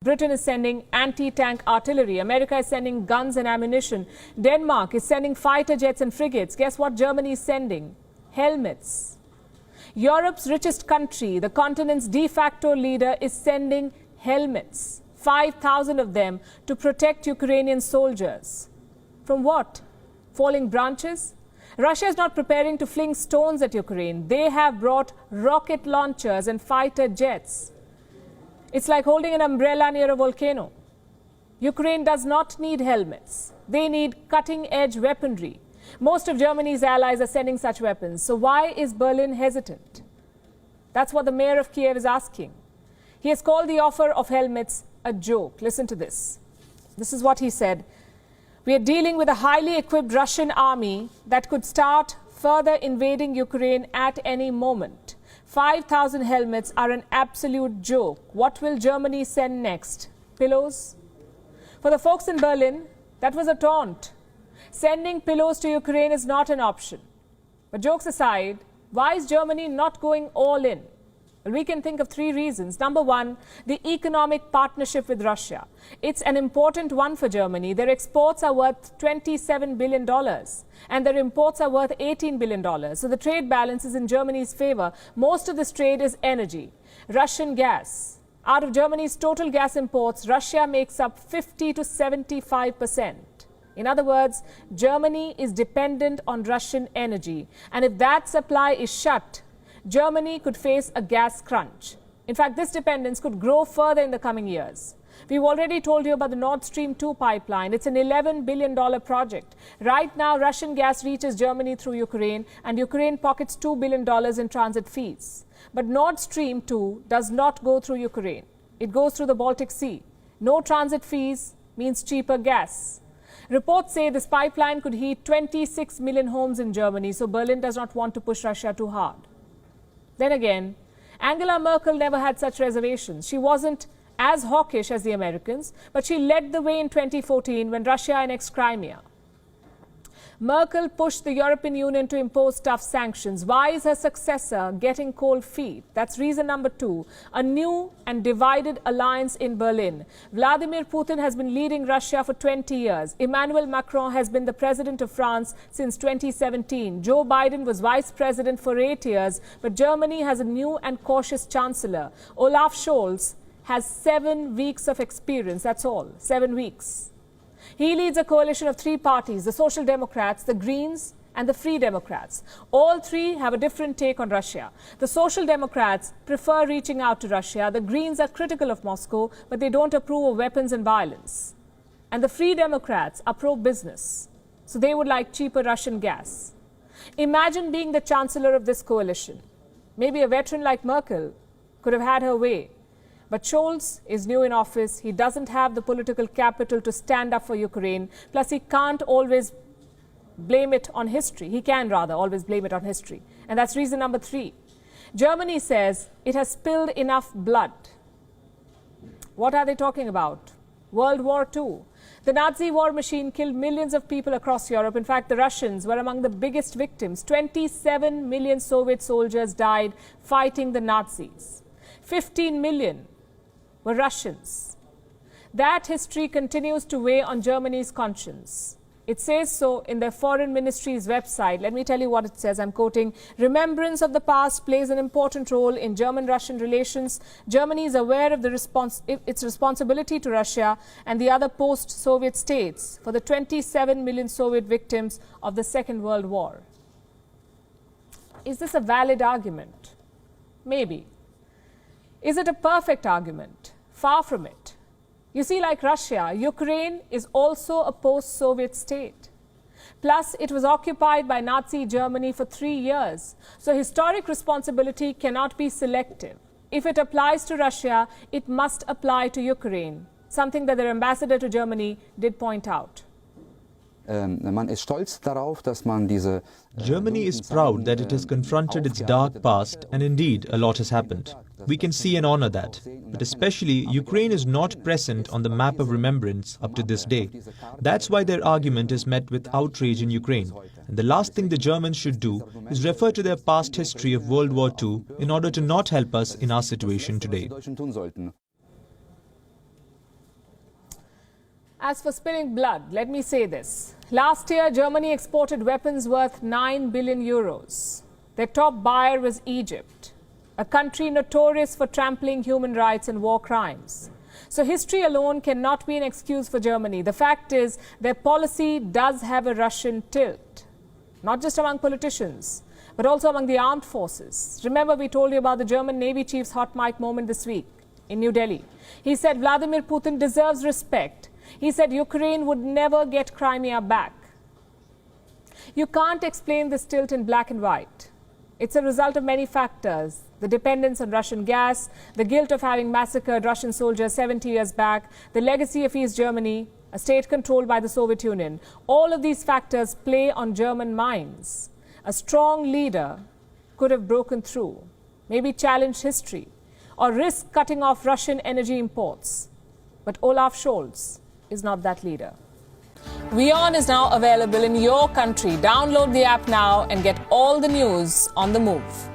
Britain is sending anti-tank artillery. America is sending guns and ammunition. Denmark is sending fighter jets and frigates. Guess what Germany is sending? Helmets. Europe's richest country, the continent's de facto leader, is sending helmets. 5,000 of them to protect Ukrainian soldiers. From what? Falling branches? Russia is not preparing to fling stones at Ukraine. They have brought rocket launchers and fighter jets. It's like holding an umbrella near a volcano. Ukraine does not need helmets. They need cutting-edge weaponry. Most of Germany's allies are sending such weapons. So why is Berlin hesitant? That's what the mayor of Kiev is asking. He has called the offer of helmets a joke. Listen to this. This is what he said. We are dealing with a highly equipped Russian army that could start further invading Ukraine at any moment. 5,000 helmets are an absolute joke. What will Germany send next? Pillows? For the folks in Berlin, that was a taunt. Sending pillows to Ukraine is not an option. But jokes aside, why is Germany not going all in? Well, we can think of three reasons. Number one, the economic partnership with Russia. It's an important one for Germany. Their exports are worth $27 billion and their imports are worth $18 billion. So the trade balance is in Germany's favor. Most of this trade is energy. Russian gas. Out of Germany's total gas imports, Russia makes up 50 to 75%. In other words, Germany is dependent on Russian energy. And if that supply is shut, Germany could face a gas crunch. In fact, this dependence could grow further in the coming years. We've already told you about the Nord Stream 2 pipeline. It's an $11 billion project. Right now, Russian gas reaches Germany through Ukraine, and Ukraine pockets $2 billion in transit fees. But Nord Stream 2 does not go through Ukraine. It goes through the Baltic Sea. No transit fees means cheaper gas. Reports say this pipeline could heat 26 million homes in Germany, so Berlin does not want to push Russia too hard. Then again, Angela Merkel never had such reservations. She wasn't as hawkish as the Americans, but she led the way in 2014 when Russia annexed Crimea. Merkel pushed the European Union to impose tough sanctions. Why is her successor getting cold feet? That's reason number two. A new and divided alliance in Berlin. Vladimir Putin has been leading Russia for 20 years. Emmanuel Macron has been the president of France since 2017. Joe Biden was vice president for 8 years, but Germany has a new and cautious chancellor. Olaf Scholz has 7 weeks of experience. That's all. 7 weeks. He leads a coalition of 3 parties, the Social Democrats, the Greens, and the Free Democrats. All 3 have a different take on Russia. The Social Democrats prefer reaching out to Russia. The Greens are critical of Moscow, but they don't approve of weapons and violence. And the Free Democrats are pro-business, so they would like cheaper Russian gas. Imagine being the chancellor of this coalition. Maybe a veteran like Merkel could have had her way. But Scholz is new in office. He doesn't have the political capital to stand up for Ukraine. Plus, he can't always blame it on history. He can rather always blame it on history. And that's reason number 3. Germany says it has spilled enough blood. What are they talking about? World War II. The Nazi war machine killed millions of people across Europe. In fact, the Russians were among the biggest victims. 27 million Soviet soldiers died fighting the Nazis. 15 million were Russians. That history continues to weigh on Germany's conscience. It says so in their foreign ministry's website. Let me tell you what it says. I'm quoting, "Remembrance of the past plays an important role in German-Russian relations. Germany is aware of its responsibility to Russia and the other post-Soviet states for the 27 million Soviet victims of the Second World War." Is this a valid argument? Maybe. Is it a perfect argument? Far from it. You see, like Russia, Ukraine is also a post-Soviet state. Plus, it was occupied by Nazi Germany for 3 years. So historic responsibility cannot be selective. If it applies to Russia, it must apply to Ukraine, something that their ambassador to Germany did point out. Germany is proud that it has confronted its dark past, and indeed a lot has happened. We can see and honor that. But especially, Ukraine is not present on the map of remembrance up to this day. That's why their argument is met with outrage in Ukraine. And the last thing the Germans should do is refer to their past history of World War II in order to not help us in our situation today. As for spilling blood, let me say this. Last year, Germany exported weapons worth 9 billion euros. Their top buyer was Egypt, a country notorious for trampling human rights and war crimes. So history alone cannot be an excuse for Germany. The fact is, their policy does have a Russian tilt, not just among politicians, but also among the armed forces. Remember, we told you about the German Navy chief's hot mic moment this week in New Delhi. He said Vladimir Putin deserves respect. He said Ukraine would never get Crimea back. You can't explain this tilt in black and white. It's a result of many factors. The dependence on Russian gas, the guilt of having massacred Russian soldiers 70 years back, the legacy of East Germany, a state controlled by the Soviet Union. All of these factors play on German minds. A strong leader could have broken through, maybe challenged history, or risked cutting off Russian energy imports. But Olaf Scholz is not that leader. WION is now available in your country. Download the app now and get all the news on the move.